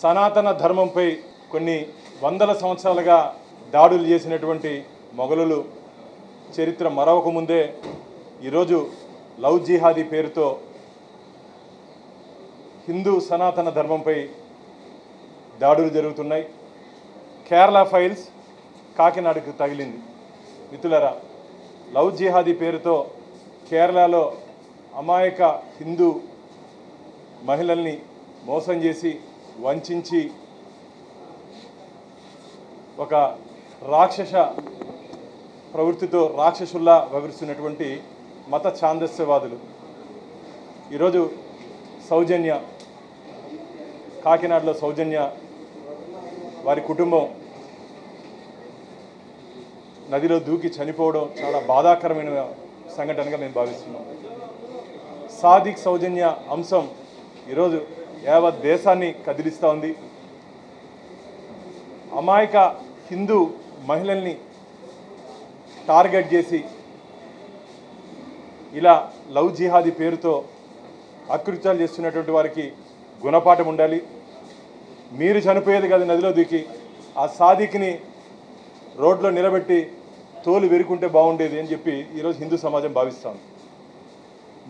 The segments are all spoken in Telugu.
సనాతన ధర్మంపై కొన్ని వందల సంవత్సరాలుగా దాడులు చేసినటువంటి మొఘలులు చరిత్ర మరవక ముందే ఈరోజు లవ్ జిహాదీ పేరుతో హిందూ సనాతన ధర్మంపై దాడులు జరుగుతున్నాయి. కేరళ ఫైల్స్ కాకినాడకు తగిలింది. మిత్రులారా, లవ్ జిహాదీ పేరుతో కేరళలో అమాయక హిందూ మహిళల్ని మోసం చేసి వంచి ఒక రాక్షస ప్రవృత్తితో రాక్షసుల్లా వ్యవహరిస్తున్నటువంటి మత ఛాందస్యవాదులు ఈరోజు సౌజన్య, కాకినాడలో సౌజన్య వారి కుటుంబం నదిలో దూకి చనిపోవడం చాలా బాధాకరమైన సంఘటనగా మేము భావిస్తున్నాం. సాదిక్ సౌజన్య అంశం ఈరోజు యావత్ దేశాన్ని కదిలిస్తూ ఉంది. అమాయక హిందూ మహిళల్ని టార్గెట్ చేసి ఇలా లవ్ జిహాదీ పేరుతో అకృత్యాలు చేస్తున్నటువంటి వారికి గుణపాఠం ఉండాలి. మీరు చనిపోయేది కాదు నదిలో దూకి, ఆ సాదిక్ని రోడ్లో నిలబెట్టి తోలు వెరుకుంటే బాగుండేది అని చెప్పి ఈరోజు హిందూ సమాజం భావిస్తాం.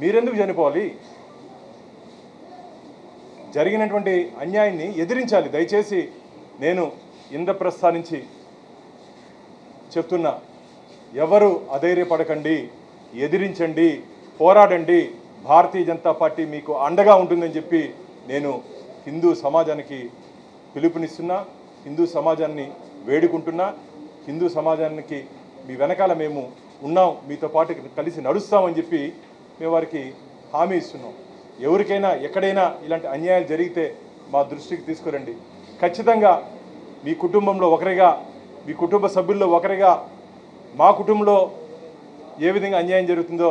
మీరెందుకు చనిపోవాలి? జరిగినటువంటి అన్యాయాన్ని ఎదిరించాలి. దయచేసి నేను ఇంద్రప్రస్థ నుంచి చెప్తున్నా, ఎవరు అధైర్యపడకండి, ఎదిరించండి, పోరాడండి. భారతీయ జనతా పార్టీ మీకు అండగా ఉంటుందని చెప్పి నేను హిందూ సమాజానికి పిలుపునిస్తున్నా, హిందూ సమాజాన్ని వేడుకుంటున్నా. హిందూ సమాజానికి మీ వెనకాల మేము ఉన్నాం, మీతో పాటు కలిసి నడుస్తామని చెప్పి మేము వారికి హామీ ఇస్తున్నాం. ఎవరికైనా ఎక్కడైనా ఇలాంటి అన్యాయాలు జరిగితే మా దృష్టికి తీసుకురండి. ఖచ్చితంగా మీ కుటుంబంలో ఒకరిగా, మీ కుటుంబ సభ్యుల్లో ఒకరిగా మా కుటుంబంలో ఏ విధంగా అన్యాయం జరుగుతుందో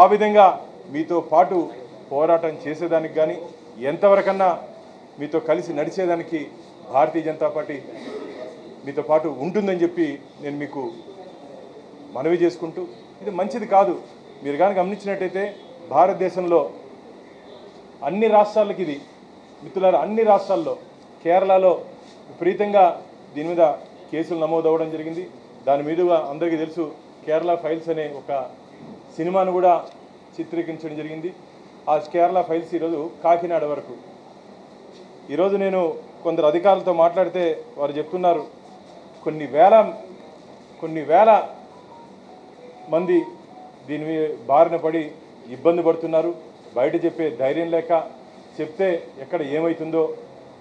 ఆ విధంగా మీతో పాటు పోరాటం చేసేదానికి కానీ ఎంతవరకన్నా మీతో కలిసి నడిచేదానికి భారతీయ జనతా పార్టీ మీతో పాటు ఉంటుందని చెప్పి నేను మీకు మనవి చేసుకుంటూ, ఇది మంచిది కాదు. మీరు కానీ గమనించినట్టయితే భారతదేశంలో అన్ని రాష్ట్రాలకి ఇది మిత్రులారా, అన్ని రాష్ట్రాల్లో కేరళలో విపరీతంగా దీని మీద కేసులు నమోదవడం జరిగింది. దాని మీదుగా అందరికీ తెలుసు, కేరళ ఫైల్స్ అనే ఒక సినిమాను కూడా చిత్రీకరించడం జరిగింది. ఆ కేరళ ఫైల్స్ ఈరోజు కాకినాడ వరకు. ఈరోజు నేను కొందరు అధికారులతో మాట్లాడితే వారు చెప్తున్నారు, కొన్ని వేల మంది దీని బారిన పడి ఇబ్బంది పడుతున్నారు. బయట చెప్పే ధైర్యం లేక, చెప్తే ఎక్కడ ఏమవుతుందో,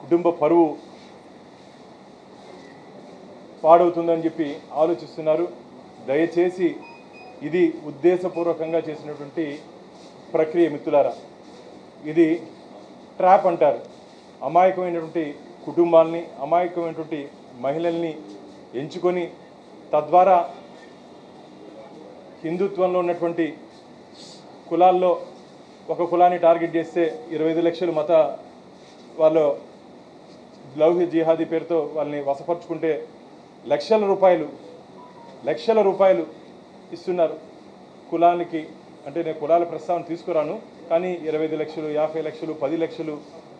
కుటుంబ పరువు పాడవుతుందని చెప్పి ఆలోచిస్తున్నారు. దయచేసి ఇది ఉద్దేశపూర్వకంగా చేసినటువంటి ప్రక్రియ మిత్రులారా. ఇది ట్రాప్ అంటారు. అమాయకమైనటువంటి కుటుంబాలని, అమాయకమైనటువంటి మహిళల్ని ఎంచుకొని తద్వారా హిందుత్వంలో ఉన్నటువంటి కులాల్లో ఒక కులాన్ని టార్గెట్ చేస్తే 25 లక్షలు మత వాళ్ళు లవ్ జిహాదీ పేరుతో వాళ్ళని వశపరుచుకుంటే లక్షల రూపాయలు ఇస్తున్నారు కులానికి. అంటే నేను కులాల ప్రస్తావన తీసుకురాను, కానీ 25 లక్షలు, 50 లక్షలు, 10 లక్షలు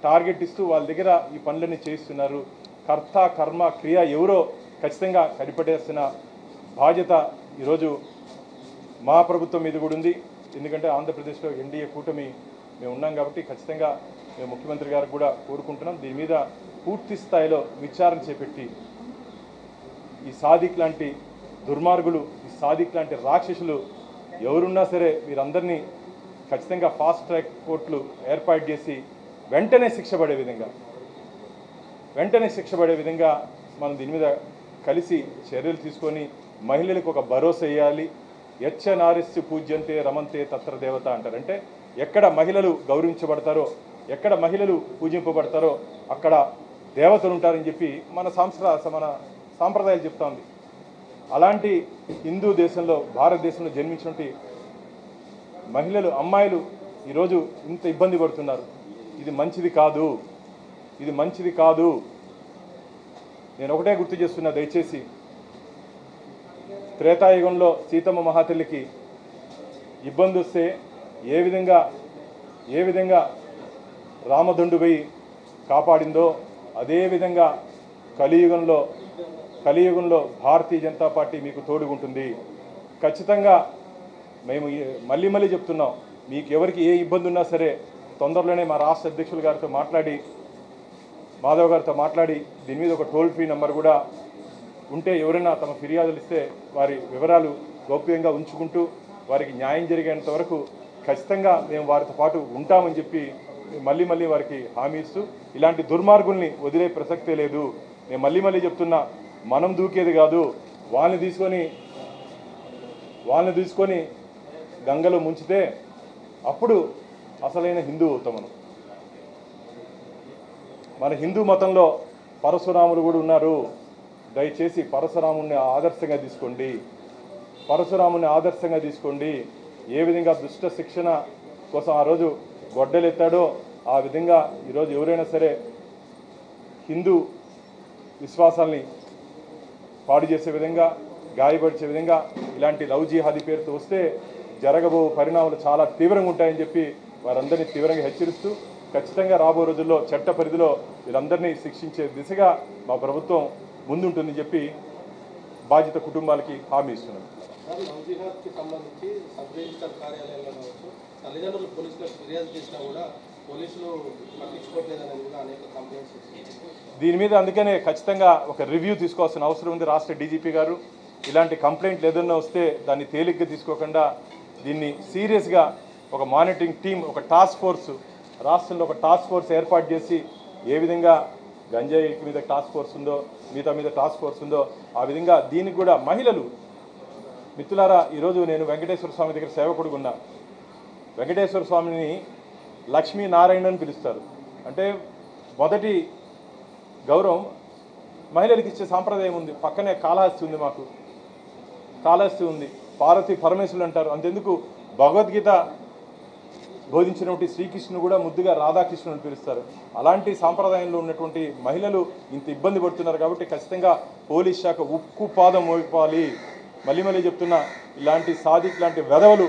టార్గెట్ ఇస్తూ వాళ్ళ దగ్గర ఈ పనులన్నీ చేయిస్తున్నారు. కర్త కర్మ క్రియ ఎవరో ఖచ్చితంగా కనిపెట్టేస్తున్న బాధ్యత ఈరోజు మా ప్రభుత్వం మీద కూడా ఉంది. ఎందుకంటే ఆంధ్రప్రదేశ్లో ఎన్డీఏ కూటమి మేము ఉన్నాం కాబట్టి ఖచ్చితంగా మేము ముఖ్యమంత్రి గారికి కూడా కోరుకుంటున్నాం, దీని మీద పూర్తి స్థాయిలో విచారణ చేపట్టి ఈ సాదిక్ లాంటి దుర్మార్గులు, ఈ సాదిక్ లాంటి రాక్షసులు ఎవరున్నా సరే వీరందరినీ ఖచ్చితంగా ఫాస్ట్ ట్రాక్ కోర్టులు ఏర్పాటు చేసి వెంటనే శిక్ష పడే విధంగా మనం దీని మీద కలిసి చర్యలు తీసుకొని మహిళలకు ఒక భరోసా ఇవ్వాలి. యచ్చ నారిస్సు పూజ్యంతే రమంతే తత్ర దేవత అంటారు. అంటే ఎక్కడ మహిళలు గౌరవించబడతారో, ఎక్కడ మహిళలు పూజింపబడతారో అక్కడ దేవతలు ఉంటారని చెప్పి మన సాంప్రదాయాలు చెప్తా ఉంది. అలాంటి హిందూ దేశంలో, భారతదేశంలో జన్మించినటువంటి మహిళలు, అమ్మాయిలు ఈరోజు ఇంత ఇబ్బంది పడుతున్నారు. ఇది మంచిది కాదు. నేను ఒకటే గుర్తు చేస్తున్నా, దయచేసి త్రేతాయుగంలో సీతమ్మ మహాతల్లికి ఇబ్బంది వస్తే ఏ విధంగా రామదండు పోయి కాపాడిందో అదేవిధంగా కలియుగంలో భారతీయ జనతా పార్టీ మీకు తోడుగుంటుంది. ఖచ్చితంగా మేము మళ్ళీ చెప్తున్నాం, మీకు ఎవరికి ఏ ఇబ్బంది ఉన్నా సరే తొందరలోనే మా రాష్ట్ర అధ్యక్షులు గారితో మాట్లాడి, మాధవ్ గారితో మాట్లాడి దీని మీద ఒక టోల్ ఫ్రీ నెంబర్ కూడా ఉంటే ఎవరైనా తమ ఫిర్యాదులు ఇస్తే వారి వివరాలు గోప్యంగా ఉంచుకుంటూ వారికి న్యాయం జరిగేంత వరకు ఖచ్చితంగా మేము వారితో పాటు ఉంటామని చెప్పి మళ్ళీ వారికి హామీ ఇస్తూ, ఇలాంటి దుర్మార్గుల్ని వదిలే ప్రసక్తే లేదు. నేను మళ్ళీ చెప్తున్నా, మనం దూకేది కాదు, వాళ్ళని తీసుకొని గంగలో ముంచితే అప్పుడు అసలైన హిందూ అవుతాం మనం. మన హిందూ మతంలో పరశురాములు కూడా ఉన్నారు. దయచేసి పరశురాముని ఆదర్శంగా తీసుకోండి. ఏ విధంగా దుష్ట శిక్షణ కోసం ఆ రోజు గొడ్డలెత్తాడో ఆ విధంగా ఈరోజు ఎవరైనా సరే హిందూ విశ్వాసాల్ని పాడు చేసే విధంగా, గాయపరిచే విధంగా ఇలాంటి లవ్ జిహాదీ పేరుతో వస్తే జరగబో పరిణామాలు చాలా తీవ్రంగా ఉంటాయని చెప్పి వారందరినీ తీవ్రంగా హెచ్చరిస్తూ, ఖచ్చితంగా రాబో రోజుల్లో చట్ట పరిధిలో వీళ్ళందరినీ శిక్షించే దిశగా మా ప్రభుత్వం ముందుంటుందని చెప్పి బాధిత కుటుంబాలకి హామీ ఇస్తున్నాం. దీని మీద అందుకనే ఖచ్చితంగా ఒక రివ్యూ తీసుకోవాల్సిన అవసరం ఉంది. రాష్ట్ర డీజీపీ గారు ఇలాంటి కంప్లైంట్లు ఏదైనా వస్తే దాన్ని తేలిగ్గా తీసుకోకుండా దీన్ని సీరియస్గా ఒక మానిటరింగ్ టీం, ఒక టాస్క్ ఫోర్స్, రాష్ట్రంలో ఒక టాస్క్ ఫోర్స్ ఏర్పాటు చేసి ఏ విధంగా గంజాయి మీద టాస్క్ ఫోర్స్ ఉందో, మిగతా మీద టాస్క్ ఫోర్స్ ఉందో ఆ విధంగా దీనికి కూడా మహిళలు మిత్రులారా, ఈరోజు నేను వెంకటేశ్వర స్వామి దగ్గర సేవకుడుగా ఉన్నా. వెంకటేశ్వర స్వామిని లక్ష్మీనారాయణ అని పిలుస్తారు. అంటే మొదటి గౌరవం మహిళలకు ఇచ్చే సాంప్రదాయం ఉంది. పక్కనే కాళహస్తి ఉంది, మాకు కాళహస్తి ఉంది, పార్వతీ పరమేశ్వరులు అంటారు. అంతెందుకు భగవద్గీత బోధించినటువంటి శ్రీకృష్ణుడు కూడా ముద్దుగా రాధాకృష్ణుని పిలుస్తారు. అలాంటి సాంప్రదాయంలో ఉన్నటువంటి మహిళలు ఇంత ఇబ్బంది పడుతున్నారు కాబట్టి ఖచ్చితంగా పోలీస్ శాఖ ఉక్కు పాదం మోపాలి. మళ్ళీ చెప్తున్నా, ఇలాంటి లాంటి వెధవలు,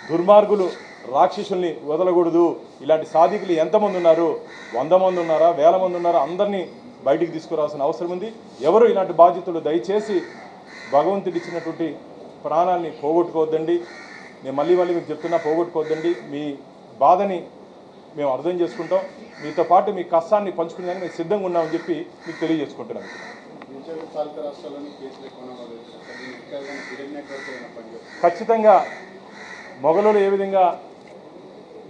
దుర్మార్గులు, రాక్షసుల్ని వదలకూడదు. ఇలాంటి సాధికులు ఎంతమంది ఉన్నారు? 100 మంది ఉన్నారా, 1000 మంది ఉన్నారా? అందరినీ బయటికి తీసుకురావాల్సిన అవసరం ఉంది. ఎవరు ఇలాంటి బాధ్యతలు దయచేసి భగవంతుడు ఇచ్చినటువంటి ప్రాణాన్ని పోగొట్టుకోవద్దండి. నేను మళ్ళీ మీకు చెప్తున్నా, పోగొట్టుకోవద్దండి. మీ బాధని మేము అర్థం చేసుకుంటాం. మీతో పాటు మీ కష్టాన్ని పంచుకునేదానికి మేము సిద్ధంగా ఉన్నామని చెప్పి మీకు తెలియజేసుకుంటున్నాను. ఖచ్చితంగా మొఘలులు ఏ విధంగా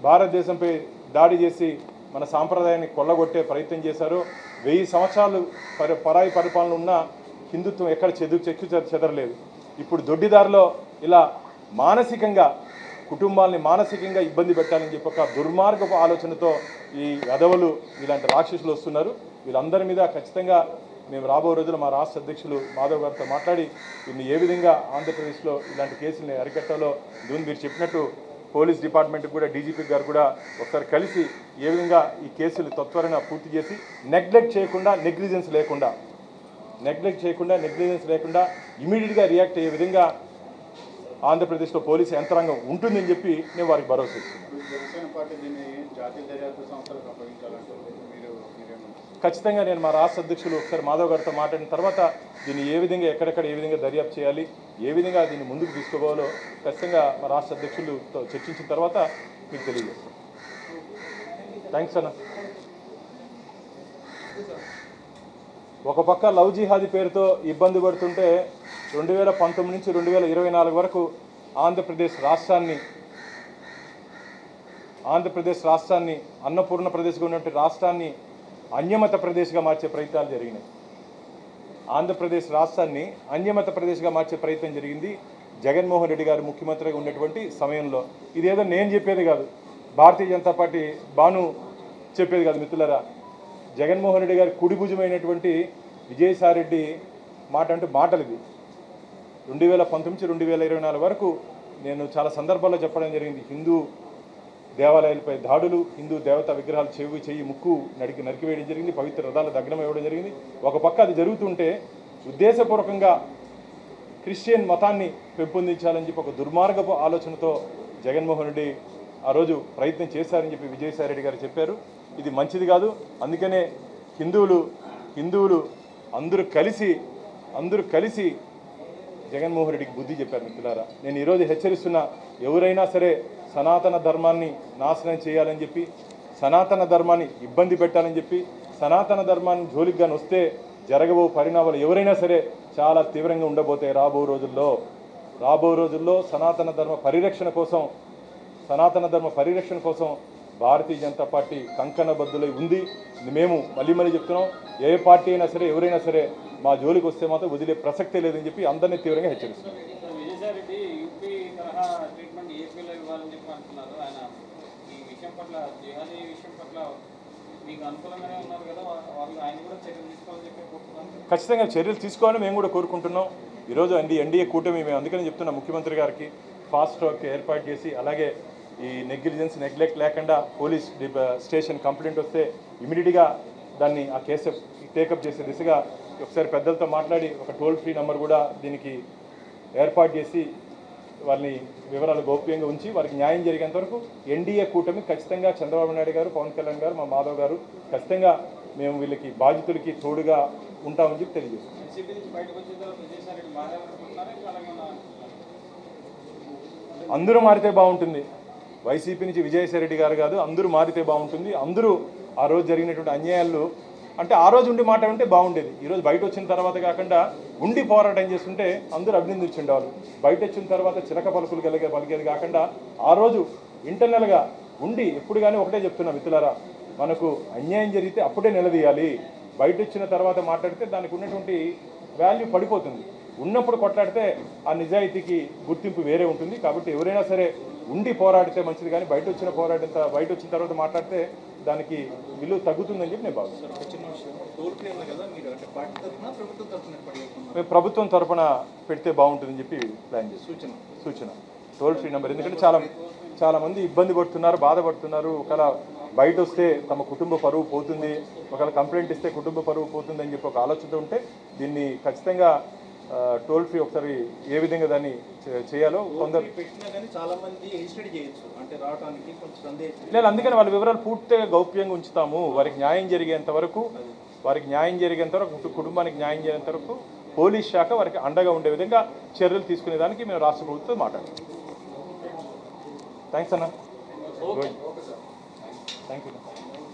భారతదేశంపై దాడి చేసి మన సాంప్రదాయాన్ని కొల్లగొట్టే ప్రయత్నం చేశారో, 1000 సంవత్సరాలు పరాయి పరిపాలన ఉన్న హిందుత్వం ఎక్కడ చెదరలేదు. ఇప్పుడు దొడ్డిదారిలో ఇలా మానసికంగా కుటుంబాలని మానసికంగా ఇబ్బంది పెట్టాలని చెప్పి ఒక దుర్మార్గపు ఆలోచనతో ఈ అదవలు, ఇలాంటి రాక్షసులు వస్తున్నారు. వీళ్ళందరి మీద ఖచ్చితంగా మేము రాబో రోజుల్లో మా రాష్ట్ర అధ్యక్షులు మాధవ్ గారితో మాట్లాడి దీన్ని ఏ విధంగా ఆంధ్రప్రదేశ్లో ఇలాంటి కేసుల్ని అరికట్టాలో, మీరు చెప్పినట్టు పోలీస్ డిపార్ట్మెంట్కి కూడా, డీజీపీ గారు కూడా ఒకసారి కలిసి ఏ విధంగా ఈ కేసులు త్వరగా పూర్తి చేసి నెగ్లెక్ట్ చేయకుండా, నెగ్లిజెన్స్ లేకుండా ఇమీడియట్గా రియాక్ట్ అయ్యే విధంగా ఆంధ్రప్రదేశ్లో పోలీసు యంత్రాంగం ఉంటుందని చెప్పి నేను వారికి భరోసా ఇస్తున్నాను. ఖచ్చితంగా నేను మా రాష్ట్ర అధ్యక్షులు ఒకసారి మాధవ్ గారితో మాట్లాడిన తర్వాత దీన్ని ఏ విధంగా ఎక్కడెక్కడ ఏ విధంగా దర్యాప్తు చేయాలి, ఏ విధంగా దీన్ని ముందుకు తీసుకోవాలో ఖచ్చితంగా మా రాష్ట్ర అధ్యక్షులతో చర్చించిన తర్వాత మీకు తెలియజేస్తాను. థ్యాంక్స్ అన్న. ఒక పక్క లవ్ జిహాదీ పేరుతో ఇబ్బంది పడుతుంటే 2019 నుంచి 2024 వరకు ఆంధ్రప్రదేశ్ రాష్ట్రాన్ని అన్నపూర్ణ ప్రదేశ్గా ఉన్నటువంటి రాష్ట్రాన్ని అన్యమత ప్రదేశ్గా మార్చే ప్రయత్నాలు జరిగినాయి. ఆంధ్రప్రదేశ్ రాష్ట్రాన్ని అన్యమత ప్రదేశ్గా మార్చే ప్రయత్నం జరిగింది జగన్మోహన్ రెడ్డి గారు ముఖ్యమంత్రిగా ఉన్నటువంటి సమయంలో. ఇదేదో నేను చెప్పేది కాదు, భారతీయ జనతా పార్టీ బాను చెప్పేది కాదు. మిత్రులారా, జగన్మోహన్ రెడ్డి గారి కుడి భుజమైనటువంటి విజయసాయిరెడ్డి మాట అంటే మాటలు ఇది. 2019 నుంచి 2024 వరకు నేను చాలా సందర్భాల్లో చెప్పడం జరిగింది. హిందూ దేవాలయాలపై దాడులు, హిందూ దేవతా విగ్రహాలు చెయ్యి ముక్కు నరికివేయడం జరిగింది, పవిత్ర రథాలు దగ్నం ఇవ్వడం జరిగింది. ఒక పక్క అది జరుగుతుంటే ఉద్దేశపూర్వకంగా క్రిస్టియన్ మతాన్ని పెంపొందించాలని చెప్పి ఒక దుర్మార్గపు ఆలోచనతో జగన్మోహన్ రెడ్డి ఆ రోజు ప్రయత్నం చేశారని చెప్పి విజయసాయిరెడ్డి గారు చెప్పారు. ఇది మంచిది కాదు. అందుకనే హిందువులు అందరూ కలిసి జగన్మోహన్ రెడ్డికి బుద్ధి చెప్పారు మిత్రులారా. నేను ఈరోజు హెచ్చరిస్తున్నా, ఎవరైనా సరే సనాతన ధర్మాన్ని నాశనం చేయాలని చెప్పి, సనాతన ధర్మాన్ని ఇబ్బంది పెట్టాలని చెప్పి, సనాతన ధర్మాన్ని జోలికి వస్తే జరగబో పరిణామాలు ఎవరైనా సరే చాలా తీవ్రంగా ఉండబోతాయి. రాబో రోజుల్లో సనాతన ధర్మ పరిరక్షణ కోసం భారతీయ జనతా పార్టీ కంకణబద్దులై ఉంది. మేము మళ్ళీ చెప్తున్నాం, ఏ పార్టీ అయినా సరే ఎవరైనా సరే మా జోలికి వస్తే మాత్రం వదిలే ప్రసక్తే లేదని చెప్పి అందరినీ తీవ్రంగా హెచ్చరిస్తున్నాం. విజయసాయిరెడ్డి యూపీ తరహా ట్రీట్మెంట్ ఏపీలో ఇవ్వాలని చెప్పి అంటున్నారు. ఆయన ఈ విషయం పట్ల, జిహాదీ విషయం పట్ల మీకు అనుకూలంగానే ఉన్నారు కదా, వాళ్ళు ఆయన కూడా చర్యలు తీసుకోవాలని చెప్పి కోరుకుంటున్నారు. ఖచ్చితంగా చర్యలు తీసుకోవాలని మేము కూడా కోరుకుంటున్నాం. ఈరోజు ఎన్డీఏ కూటమి మేము అందుకని చెప్తున్నాం, ముఖ్యమంత్రి గారికి ఫాస్ట్ ట్రాక్ ఏర్పాటు చేసి, అలాగే ఈ నెగ్లెక్ట్ లేకుండా పోలీస్ స్టేషన్ కంప్లైంట్ వస్తే ఇమీడియట్గా దాన్ని ఆ కేసు టేకప్ చేసే దిశగా ఒకసారి పెద్దలతో మాట్లాడి ఒక టోల్ ఫ్రీ నెంబర్ కూడా దీనికి ఏర్పాటు చేసి వాళ్ళని వివరాలు గోప్యంగా ఉంచి వారికి న్యాయం జరిగేంత వరకు ఎన్డీఏ కూటమి ఖచ్చితంగా చంద్రబాబు నాయుడు గారు, పవన్ కళ్యాణ్ గారు, మా మాధవ్ గారు ఖచ్చితంగా మేము వీళ్ళకి బాధితులకి తోడుగా ఉంటామని చెప్పి తెలియజేస్తాం. అందరూ మారితే బాగుంటుంది. వైసీపీ నుంచి విజయసాయిరెడ్డి గారు కాదు, అందరూ మారితే బాగుంటుంది. అందరూ ఆ రోజు జరిగినటువంటి అన్యాయాలు అంటే ఆ రోజు ఉండి మాట్లాడుంటే బాగుండేది. ఈరోజు బయట వచ్చిన తర్వాత కాకుండా ఉండి పోరాటం చేస్తుంటే అందరూ అభినందించుండేవాళ్ళు. బయట వచ్చిన తర్వాత చిలక పలుకులు పలికేది కాకుండా ఆ రోజు ఇంటర్నల్గా ఉండి ఎప్పుడు కానీ ఒకటే చెప్తున్నా మిత్రులారా, మనకు అన్యాయం జరిగితే అప్పుడే నిలదీయాలి. బయట వచ్చిన తర్వాత మాట్లాడితే దానికి ఉన్నటువంటి వాల్యూ పడిపోతుంది. ఉన్నప్పుడు కొట్లాడితే ఆ నిజాయితీకి గుర్తింపు వేరే ఉంటుంది. కాబట్టి ఎవరైనా సరే ఉండి పోరాడితే మంచిది, కానీ బయట వచ్చిన తర్వాత మాట్లాడితే దానికి విలువ తగ్గుతుందని చెప్పి నేను భావిస్తున్నాను. మేము ప్రభుత్వం తరఫున పెడితే బాగుంటుందని చెప్పి ప్లాన్ చేస్తాం. సూచన టోల్ ఫ్రీ నెంబర్, ఎందుకంటే చాలా మంది ఇబ్బంది పడుతున్నారు, బాధపడుతున్నారు. ఒకవేళ బయట వస్తే తమ కుటుంబ పరువు పోతుంది, ఒకవేళ కంప్లైంట్ ఇస్తే కుటుంబ పరువు పోతుంది అని చెప్పి ఒక ఆలోచనతో ఉంటే దీన్ని ఖచ్చితంగా టోల్ ఫ్రీ ఒకసారి ఏ విధంగా దాన్ని చేయాలో కొందరు లేదు. అందుకని వాళ్ళ వివరాలు పూర్తిగా గౌప్యంగా ఉంచుతాము. వారికి న్యాయం జరిగేంత వరకు కుటుంబానికి న్యాయం జరిగేంత వరకు పోలీస్ శాఖ వారికి అండగా ఉండే విధంగా చర్యలు తీసుకునేదానికి మేము రాష్ట్ర ప్రభుత్వం మాట్లాడాం. థ్యాంక్స్ అన్న. Thank you.